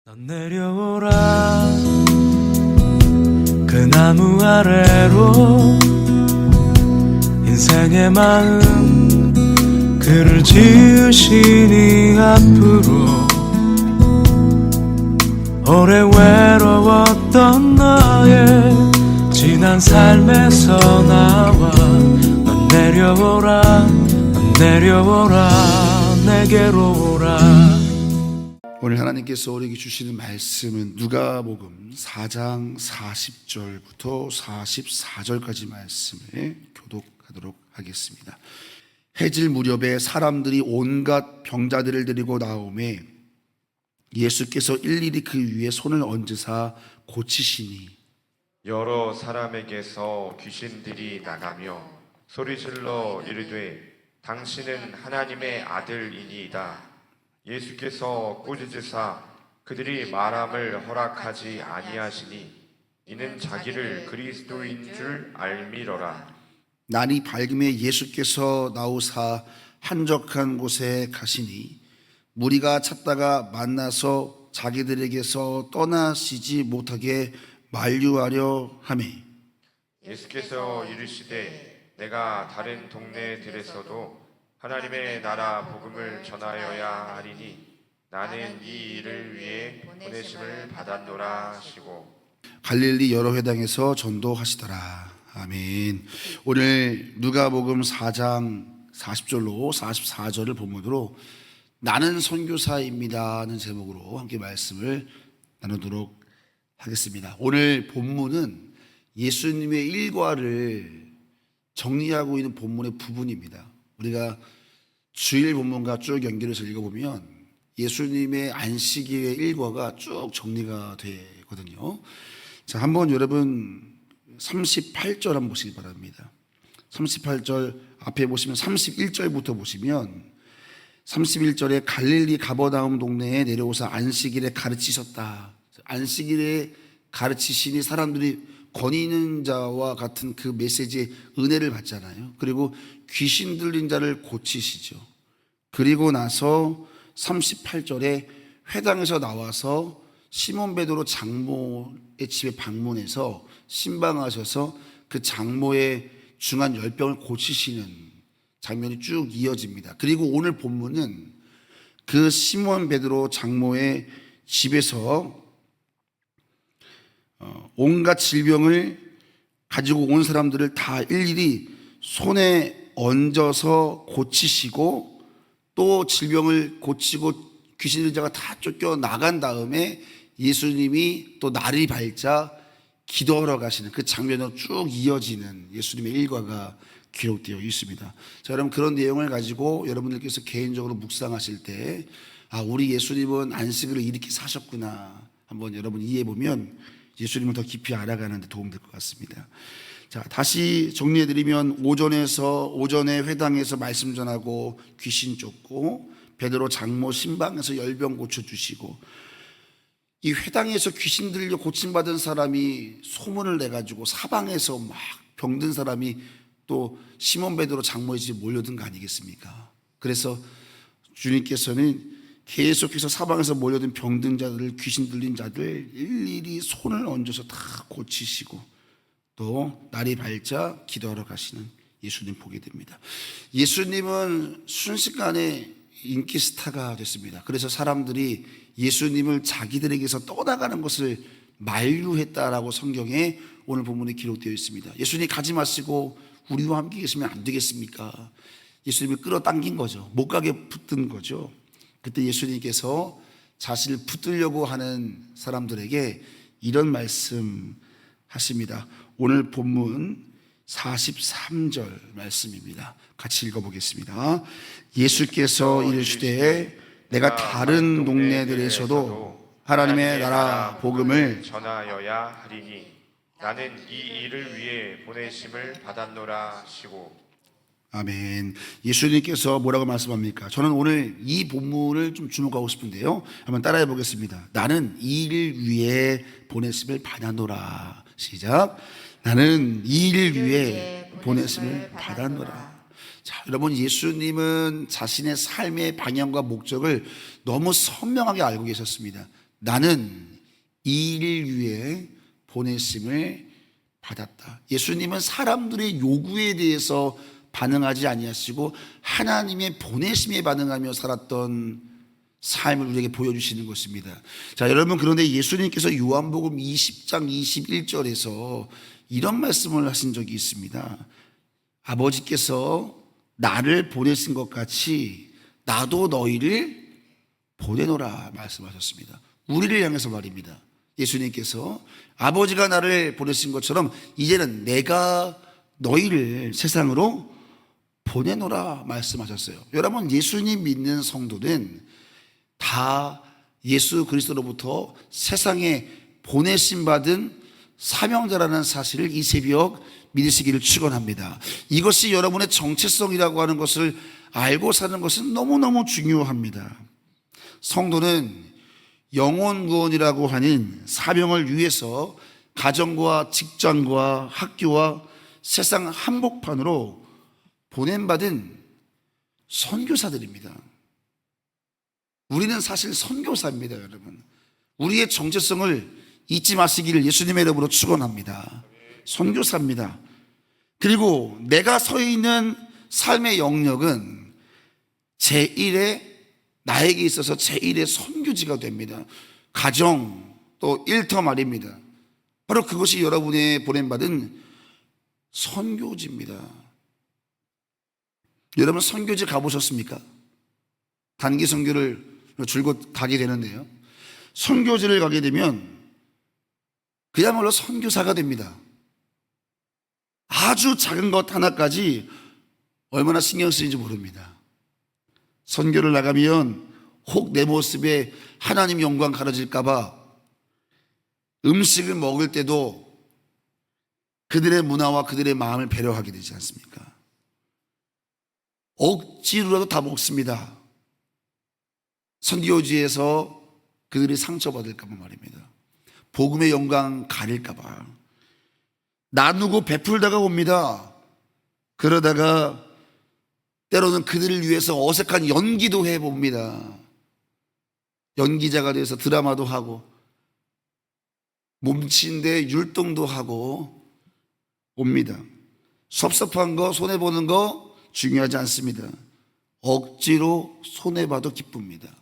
넌 내려오라 그 나무 아래로 인생의 마음 그를 지으시니 앞으로 오래 외로웠던 너의 지난 삶에서 나와 넌 내려오라 넌 내려오라 내게로 오라. 오늘 하나님께서 우리에게 주시는 말씀은 누가복음 4장 40절부터 44절까지 말씀을 교독하도록 하겠습니다. 해질 무렵에 사람들이 온갖 병자들을 데리고 나오매 예수께서 일일이 그 위에 손을 얹으사 고치시니 여러 사람에게서 귀신들이 나가며 소리질러 이르되 당신은 하나님의 아들이니이다. 예수께서 꾸짖으사 그들이 말함을 허락하지 아니하시니 이는 자기를 그리스도인 줄 알미러라. 날이 밝음에 예수께서 나오사 한적한 곳에 가시니 무리가 찾다가 만나서 자기들에게서 떠나시지 못하게 만류하려 하매 예수께서 이르시되 내가 다른 동네들에서도 하나님의 나라 복음을 전하여야 하리니 나는 이 일을 위해 보내심을 받았노라 하시고 갈릴리 여러 회당에서 전도하시더라. 아멘. 오늘 누가복음 4장 40절로 44절을 본문으로 나는 선교사입니다는 제목으로 함께 말씀을 나누도록 하겠습니다. 오늘 본문은 예수님의 일과를 정리하고 있는 본문의 부분입니다. 우리가 주일 본문과 쭉 연결해서 읽어보면 예수님의 안식일의 일과가 쭉 정리가 되거든요. 자, 한번 여러분 38절 한번 보시기 바랍니다. 38절 앞에 보시면 31절부터 보시면 31절에 갈릴리 가버나움 동네에 내려오사 안식일에 가르치셨다. 안식일에 가르치시니 사람들이 권위 있는 자와 같은 그 메시지의 은혜를 받잖아요. 그리고 귀신 들린 자를 고치시죠. 그리고 나서 38절에 회당에서 나와서 시몬 베드로 장모의 집에 방문해서 신방하셔서 그 장모의 중한 열병을 고치시는 장면이 쭉 이어집니다. 그리고 오늘 본문은 그 시몬 베드로 장모의 집에서 온갖 질병을 가지고 온 사람들을 다 일일이 손에 얹어서 고치시고 또 질병을 고치고 귀신 들린 자가 다 쫓겨 나간 다음에 예수님이 또 날이 밝자 기도하러 가시는 그 장면으로 쭉 이어지는 예수님의 일과가 기록되어 있습니다. 자, 여러분 그런 내용을 가지고 여러분들께서 개인적으로 묵상하실 때 우리 예수님은 안식일을 이렇게 사셨구나 한번 여러분 이해해 보면 예수님을 더 깊이 알아가는 데 도움될 것 같습니다. 자, 다시 정리해드리면 오전에 회당에서 말씀 전하고 귀신 쫓고 베드로 장모 신방에서 열병 고쳐주시고 이 회당에서 귀신 들려 고침받은 사람이 소문을 내가지고 사방에서 막 병든 사람이 또 시몬 베드로 장모의 집에 몰려든 거 아니겠습니까? 그래서 주님께서는 계속해서 사방에서 몰려든 병든 자들을 귀신 들린 자들 일일이 손을 얹어서 다 고치시고 또 날이 밝자 기도하러 가시는 예수님 보게 됩니다. 예수님은 순식간에 인기 스타가 됐습니다. 그래서 사람들이 예수님을 자기들에게서 떠나가는 것을 만류했다라고 성경에 오늘 본문에 기록되어 있습니다. 예수님 가지 마시고 우리와 함께 계시면 안 되겠습니까? 예수님이 끌어당긴 거죠. 못 가게 붙든 거죠. 그때 예수님께서 자신을 붙들려고 하는 사람들에게 이런 말씀 하십니다. 오늘 본문 43절 말씀입니다. 같이 읽어보겠습니다. 예수께서 이르시되 내가 다른 동네들에서도 하나님의 나라 복음을 전하여야 하리니 나는 이 일을 위해 보내심을 받았노라 하시고 아멘. 예수님께서 뭐라고 말씀합니까? 저는 오늘 이 본문을 좀 주목하고 싶은데요. 한번 따라해 보겠습니다. 나는 이 일을 위해 보냈음을 받았노라. 시작. 나는 이 일을 위해 보냈음을 받았노라. 자, 여러분 예수님은 자신의 삶의 방향과 목적을 너무 선명하게 알고 계셨습니다. 나는 이 일을 위해 보내심을 받았다. 예수님은 사람들의 요구에 대해서 반응하지 아니하시고 하나님의 보내심에 반응하며 살았던 삶을 우리에게 보여주시는 것입니다. 자, 여러분, 그런데 예수님께서 요한복음 20장 21절에서 이런 말씀을 하신 적이 있습니다. 아버지께서 나를 보내신 것 같이 나도 너희를 보내노라 말씀하셨습니다. 우리를 향해서 말입니다. 예수님께서 아버지가 나를 보내신 것처럼 이제는 내가 너희를 세상으로 보내노라 말씀하셨어요. 여러분, 예수님 믿는 성도는 다 예수 그리스도로부터 세상에 보내심 받은 사명자라는 사실을 이 새벽 믿으시기를 축원합니다. 이것이 여러분의 정체성이라고 하는 것을 알고 사는 것은 너무너무 중요합니다. 성도는 영혼 구원이라고 하는 사명을 위해서 가정과 직장과 학교와 세상 한복판으로 보냄받은 선교사들입니다. 우리는 사실 선교사입니다, 여러분. 우리의 정체성을 잊지 마시기를 예수님의 이름으로 축원합니다. 선교사입니다. 그리고 내가 서 있는 삶의 영역은 나에게 있어서 제1의 선교지가 됩니다. 가정, 또 일터 말입니다. 바로 그것이 여러분의 보냄받은 선교지입니다. 여러분, 선교지 가보셨습니까? 단기 선교를 줄곧 가게 되는데요, 선교지를 가게 되면 그야말로 선교사가 됩니다. 아주 작은 것 하나까지 얼마나 신경 쓰이는지 모릅니다. 선교를 나가면 혹 내 모습에 하나님 영광 가려질까봐 음식을 먹을 때도 그들의 문화와 그들의 마음을 배려하게 되지 않습니까? 억지로라도 다 먹습니다. 선교지에서 그들이 상처받을까봐 말입니다. 복음의 영광 가릴까봐 나누고 베풀다가 옵니다. 그러다가 때로는 그들을 위해서 어색한 연기도 해봅니다. 연기자가 돼서 드라마도 하고 몸친데 율동도 하고 옵니다. 섭섭한 거, 손해보는 거 중요하지 않습니다. 억지로 손해봐도 기쁩니다.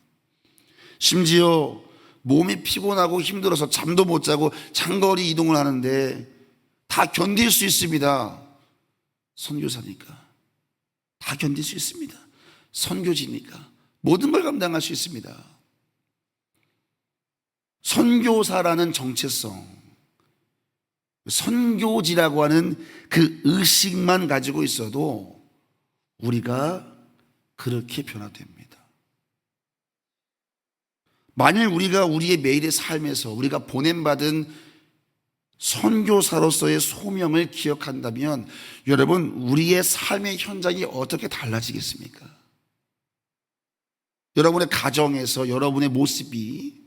심지어 몸이 피곤하고 힘들어서 잠도 못 자고 장거리 이동을 하는데 다 견딜 수 있습니다. 선교사니까 다 견딜 수 있습니다. 선교지니까 모든 걸 감당할 수 있습니다. 선교사라는 정체성, 선교지라고 하는 그 의식만 가지고 있어도 우리가 그렇게 변화됩니다. 만일 우리가 우리의 매일의 삶에서 우리가 보냄받은 선교사로서의 소명을 기억한다면 여러분, 우리의 삶의 현장이 어떻게 달라지겠습니까? 여러분의 가정에서 여러분의 모습이,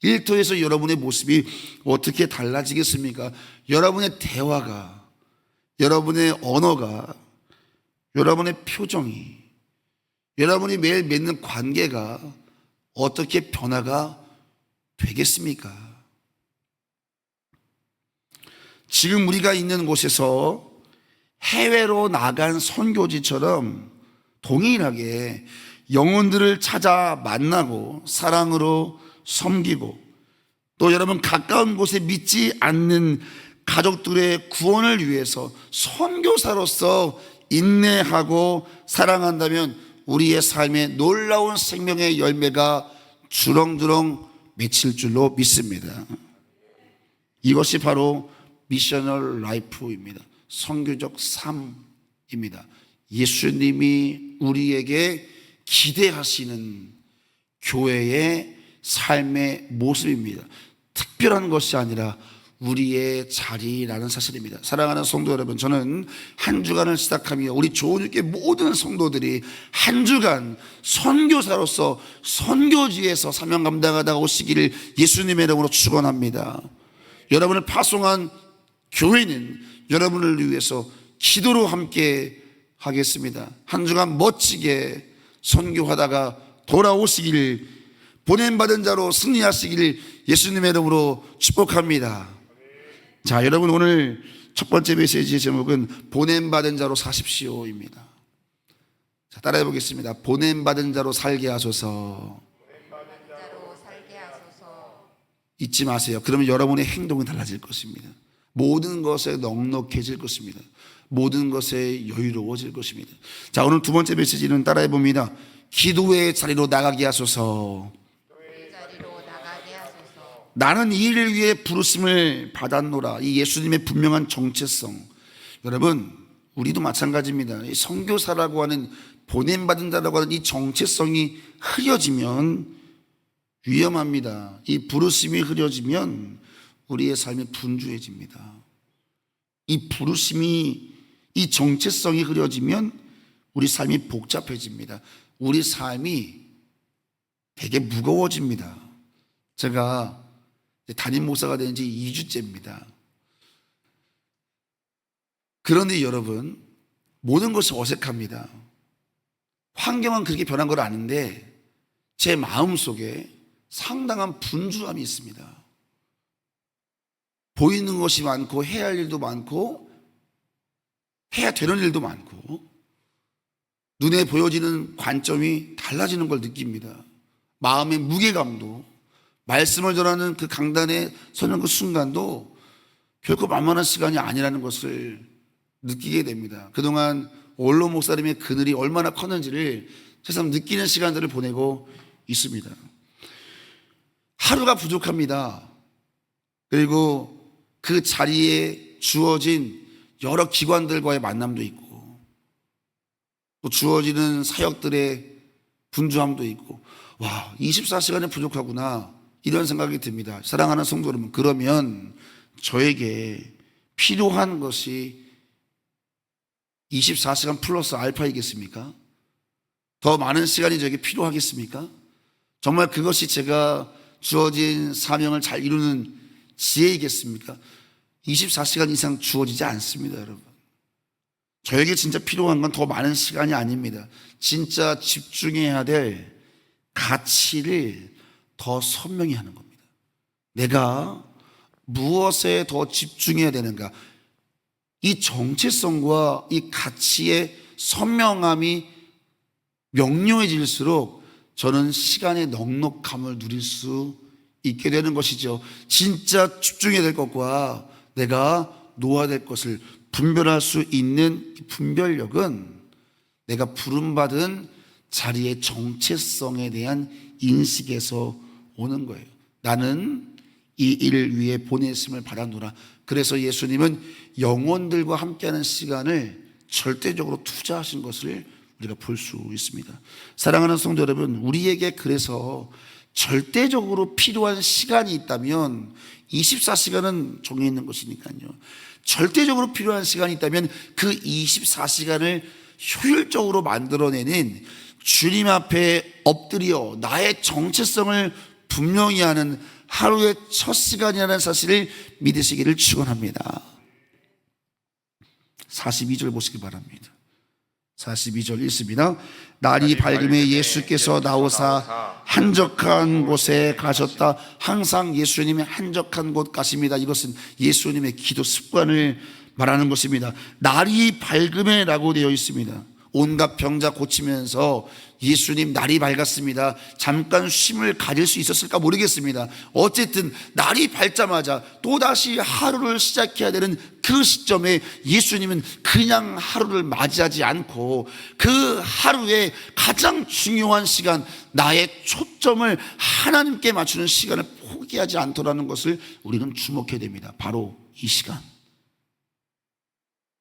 일터에서 여러분의 모습이 어떻게 달라지겠습니까? 여러분의 대화가, 여러분의 언어가, 여러분의 표정이, 여러분이 매일 맺는 관계가 어떻게 변화가 되겠습니까? 지금 우리가 있는 곳에서 해외로 나간 선교지처럼 동일하게 영혼들을 찾아 만나고 사랑으로 섬기고, 또 여러분 가까운 곳에 믿지 않는 가족들의 구원을 위해서 선교사로서 인내하고 사랑한다면 우리의 삶에 놀라운 생명의 열매가 주렁주렁 맺힐 줄로 믿습니다. 이것이 바로 미셔널 라이프입니다. 선교적 삶입니다. 예수님이 우리에게 기대하시는 교회의 삶의 모습입니다. 특별한 것이 아니라 우리의 자리라는 사실입니다. 사랑하는 성도 여러분, 저는 한 주간을 시작하며 우리 조은유교회 모든 성도들이 한 주간 선교사로서 선교지에서 사명 감당하다가 오시기를 예수님의 이름으로 축원합니다. 여러분을 파송한 교회는 여러분을 위해서 기도로 함께 하겠습니다. 한 주간 멋지게 선교하다가 돌아오시기를 보냄받은 자로 승리하시기를 예수님의 이름으로 축복합니다. 자, 여러분, 오늘 첫 번째 메시지의 제목은 보냄받은 자로 사십시오입니다. 자, 따라해 보겠습니다. 보냄받은 자로 살게 하소서. 잊지 마세요. 그러면 여러분의 행동이 달라질 것입니다. 모든 것에 넉넉해질 것입니다. 모든 것에 여유로워질 것입니다. 자, 오늘 두 번째 메시지는 따라해 봅니다. 기도의 자리로 나가게 하소서. 나는 이 일을 위해 부르심을 받았노라. 이 예수님의 분명한 정체성. 여러분, 우리도 마찬가지입니다. 이 선교사라고 하는, 보냄받은 자라고 하는 이 정체성이 흐려지면 위험합니다. 이 부르심이 흐려지면 우리의 삶이 분주해집니다. 이 부르심이, 이 정체성이 흐려지면 우리 삶이 복잡해집니다. 우리 삶이 되게 무거워집니다. 제가 담임 목사가 된 지 2주째입니다. 그런데 여러분, 모든 것이 어색합니다. 환경은 그렇게 변한 걸 아는데 제 마음속에 상당한 분주함이 있습니다. 보이는 것이 많고 해야 할 일도 많고 해야 되는 일도 많고 눈에 보여지는 관점이 달라지는 걸 느낍니다. 마음의 무게감도, 말씀을 전하는 그 강단에 서는 그 순간도 결코 만만한 시간이 아니라는 것을 느끼게 됩니다. 그동안 원로 목사님의 그늘이 얼마나 컸는지를 새삼 느끼는 시간들을 보내고 있습니다. 하루가 부족합니다. 그리고 그 자리에 주어진 여러 기관들과의 만남도 있고, 또 주어지는 사역들의 분주함도 있고, 와, 24시간이 부족하구나, 이런 생각이 듭니다. 사랑하는 성도 여러분, 그러면 저에게 필요한 것이 24시간 플러스 알파이겠습니까? 더 많은 시간이 저에게 필요하겠습니까? 정말 그것이 제가 주어진 사명을 잘 이루는 지혜이겠습니까? 24시간 이상 주어지지 않습니다, 여러분. 저에게 진짜 필요한 건 더 많은 시간이 아닙니다. 진짜 집중해야 될 가치를 더 선명히 하는 겁니다. 내가 무엇에 더 집중해야 되는가? 이 정체성과 이 가치의 선명함이 명료해질수록 저는 시간의 넉넉함을 누릴 수 있게 되는 것이죠. 진짜 집중해야 될 것과 내가 놓아야 될 것을 분별할 수 있는 분별력은 내가 부름받은 자리의 정체성에 대한 인식에서 오는 거예요. 나는 이 일을 위해 보냈음을 받았노라. 그래서 예수님은 영혼들과 함께하는 시간을 절대적으로 투자하신 것을 우리가 볼 수 있습니다. 사랑하는 성도 여러분, 우리에게 그래서 절대적으로 필요한 시간이 있다면 24시간은 정해 있는 것이니까요. 절대적으로 필요한 시간이 있다면 그 24시간을 효율적으로 만들어내는 주님 앞에 엎드려 나의 정체성을 분명히 하는 하루의 첫 시간이라는 사실을 믿으시기를 축원합니다. 42절 보시기 바랍니다. 42절 읽습니다. 날이 밝음에 예수께서 나오사 한적한 곳에 가셨다. 항상 예수님이 한적한 곳 가십니다. 이것은 예수님의 기도 습관을 말하는 것입니다. 날이 밝음에 라고 되어 있습니다. 온갖 병자 고치면서 예수님 날이 밝았습니다. 잠깐 쉼을 가질 수 있었을까 모르겠습니다. 어쨌든 날이 밝자마자 또다시 하루를 시작해야 되는 그 시점에 예수님은 그냥 하루를 맞이하지 않고 그 하루의 가장 중요한 시간, 나의 초점을 하나님께 맞추는 시간을 포기하지 않더라는 것을 우리는 주목해야 됩니다. 바로 이 시간.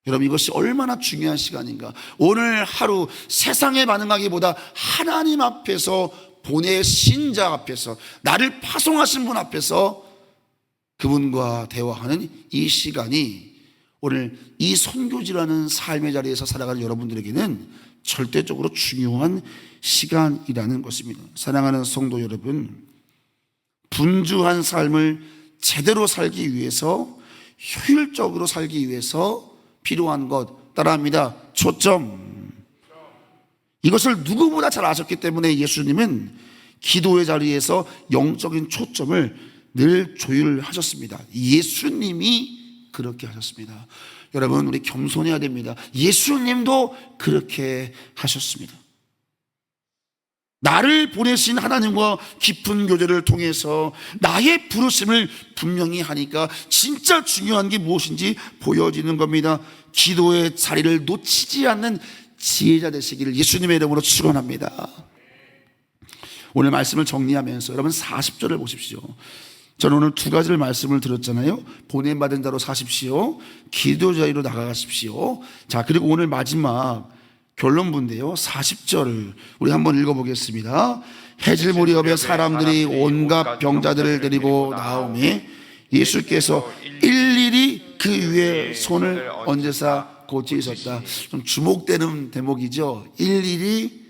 여러분, 이것이 얼마나 중요한 시간인가. 오늘 하루 세상에 반응하기보다 하나님 앞에서 보내신 자 앞에서, 나를 파송하신 분 앞에서 그분과 대화하는 이 시간이 오늘 이 선교지라는 삶의 자리에서 살아가는 여러분들에게는 절대적으로 중요한 시간이라는 것입니다. 사랑하는 성도 여러분, 분주한 삶을 제대로 살기 위해서, 효율적으로 살기 위해서 필요한 것 따라합니다. 초점. 이것을 누구보다 잘 아셨기 때문에 예수님은 기도의 자리에서 영적인 초점을 늘 조율하셨습니다. 예수님이 그렇게 하셨습니다. 여러분, 우리 겸손해야 됩니다. 예수님도 그렇게 하셨습니다. 나를 보내신 하나님과 깊은 교제를 통해서 나의 부르심을 분명히 하니까 진짜 중요한 게 무엇인지 보여지는 겁니다. 기도의 자리를 놓치지 않는 지혜자 되시기를 예수님의 이름으로 축원합니다. 오늘 말씀을 정리하면서 여러분 40절을 보십시오. 저는 오늘 두 가지를 말씀을 드렸잖아요. 보냄받은 자로 사십시오. 기도 자리로 나가십시오. 자, 그리고 오늘 마지막 결론부인데요, 40절을 우리 한번 읽어보겠습니다. 해질 무렵에 사람들이 온갖 병자들을 데리고 나오매 예수께서 일일이 그 위에 손을 얹으사 고치셨다. 좀 주목되는 대목이죠. 일일이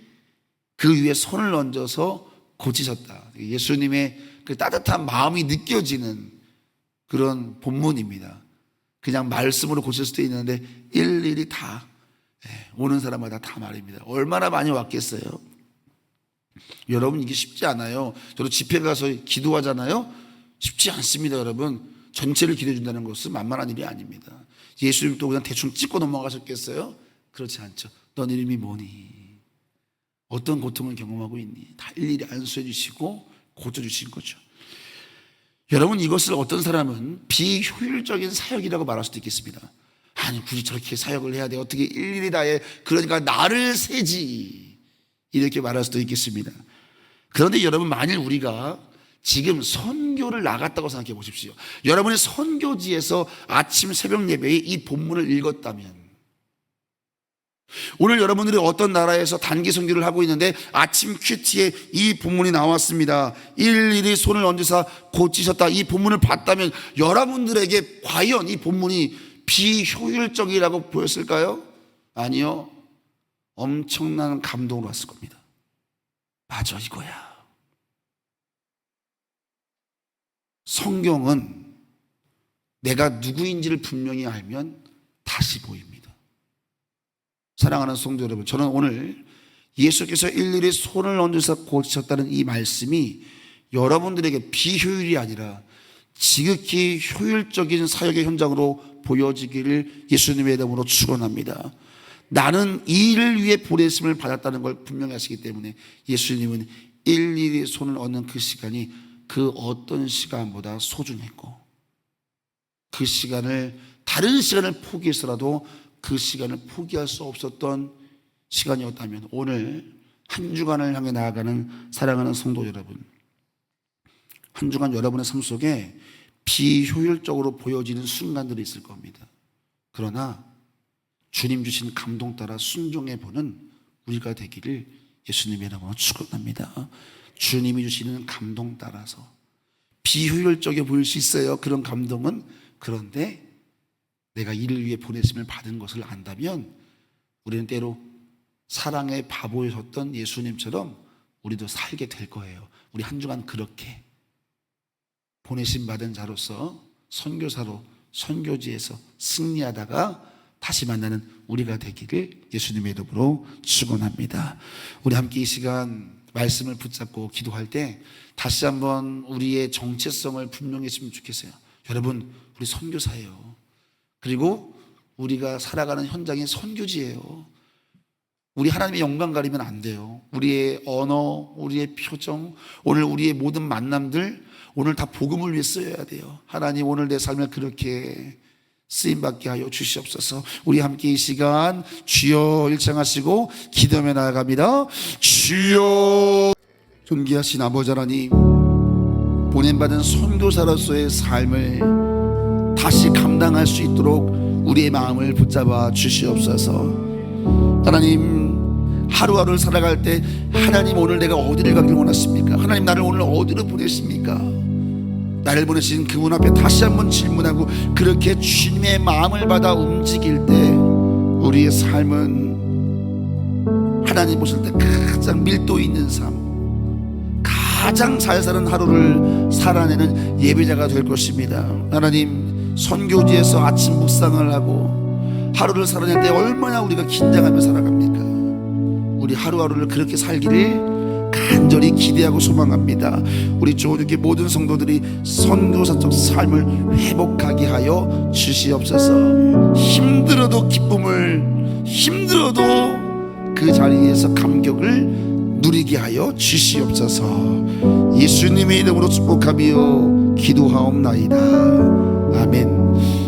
그 위에 손을 얹어서 고치셨다. 예수님의 그 따뜻한 마음이 느껴지는 그런 본문입니다. 그냥 말씀으로 고칠 수도 있는데 일일이 다 오는 사람마다 다 말입니다. 얼마나 많이 왔겠어요? 여러분, 이게 쉽지 않아요. 저도 집회 가서 기도하잖아요. 쉽지 않습니다. 여러분, 전체를 기도해 준다는 것은 만만한 일이 아닙니다. 예수님도 그냥 대충 찍고 넘어가셨겠어요? 그렇지 않죠. 넌 이름이 뭐니? 어떤 고통을 경험하고 있니? 다 일일이 안수해 주시고 고쳐주신 거죠. 여러분, 이것을 어떤 사람은 비효율적인 사역이라고 말할 수도 있겠습니다. 아니, 굳이 저렇게 사역을 해야 돼? 어떻게 일일이 다 해? 그러니까 나를 세지, 이렇게 말할 수도 있겠습니다. 그런데 여러분, 만일 우리가 지금 선교를 나갔다고 생각해 보십시오. 여러분이 선교지에서 아침 새벽 예배에 이 본문을 읽었다면, 오늘 여러분들이 어떤 나라에서 단기 선교를 하고 있는데 아침 큐티에 이 본문이 나왔습니다. 일일이 손을 얹으사 고치셨다. 이 본문을 봤다면 여러분들에게 과연 이 본문이 비효율적이라고 보였을까요? 아니요. 엄청난 감동으로 왔을 겁니다. 맞아, 이거야. 성경은 내가 누구인지를 분명히 알면 다시 보입니다. 사랑하는 성도 여러분, 저는 오늘 예수께서 일일이 손을 얹으사 고치셨다는 이 말씀이 여러분들에게 비효율이 아니라 지극히 효율적인 사역의 현장으로 보여지기를 예수님의 이름으로 축원합니다. 나는 이 일을 위해 보내심을 받았다는 걸 분명히 하시기 때문에 예수님은 일일이 손을 얹는 그 시간이 그 어떤 시간보다 소중했고, 그 시간을 다른 시간을 포기해서라도 그 시간을 포기할 수 없었던 시간이었다면, 오늘 한 주간을 향해 나아가는 사랑하는 성도 여러분, 한 주간 여러분의 삶 속에 비효율적으로 보여지는 순간들이 있을 겁니다. 그러나 주님 주신 감동 따라 순종해 보는 우리가 되기를 예수님의 이름으로 축원합니다. 주님이 주시는 감동 따라서 비효율적에 보일 수 있어요, 그런 감동은. 그런데 내가 이를 위해 보내심을 받은 것을 안다면 우리는 때로 사랑의 바보였던 예수님처럼 우리도 살게 될 거예요. 우리 한 주간 그렇게 보내심 받은 자로서 선교사로 선교지에서 승리하다가 다시 만나는 우리가 되기를 예수님의 이름으로 축원합니다. 우리 함께 이 시간 말씀을 붙잡고 기도할 때 다시 한번 우리의 정체성을 분명히 했으면 좋겠어요. 여러분, 우리 선교사예요. 그리고 우리가 살아가는 현장이 선교지예요. 우리 하나님의 영광 가리면 안 돼요. 우리의 언어, 우리의 표정, 오늘 우리의 모든 만남들 오늘 다 복음을 위해 쓰여야 돼요. 하나님, 오늘 내 삶을 그렇게 쓰임받게 하여 주시옵소서. 우리 함께 이 시간 주여 일창하시고 기도하며 나아갑니다. 주여. 존귀하신 아버지 하나님, 보냄받은 선교사로서의 삶을 다시 감당할 수 있도록 우리의 마음을 붙잡아 주시옵소서. 하나님, 하루하루를 살아갈 때 하나님, 오늘 내가 어디를 가길 원하십니까? 하나님, 나를 오늘 어디로 보내십니까? 나를 보내신 그분 앞에 다시 한번 질문하고 그렇게 주님의 마음을 받아 움직일 때 우리의 삶은 하나님 보실 때 가장 밀도 있는 삶, 가장 잘 사는 하루를 살아내는 예배자가 될 것입니다. 하나님, 선교지에서 아침 묵상을 하고 하루를 살아낼 때 얼마나 우리가 긴장하며 살아갑니까? 우리 하루하루를 그렇게 살기를 간절히 기대하고 소망합니다. 우리 주님께 모든 성도들이 선교사적 삶을 회복하게 하여 주시옵소서. 힘들어도 기쁨을, 힘들어도 그 자리에서 감격을 누리게 하여 주시옵소서. 예수님의 이름으로 축복하며 기도하옵나이다. 아멘.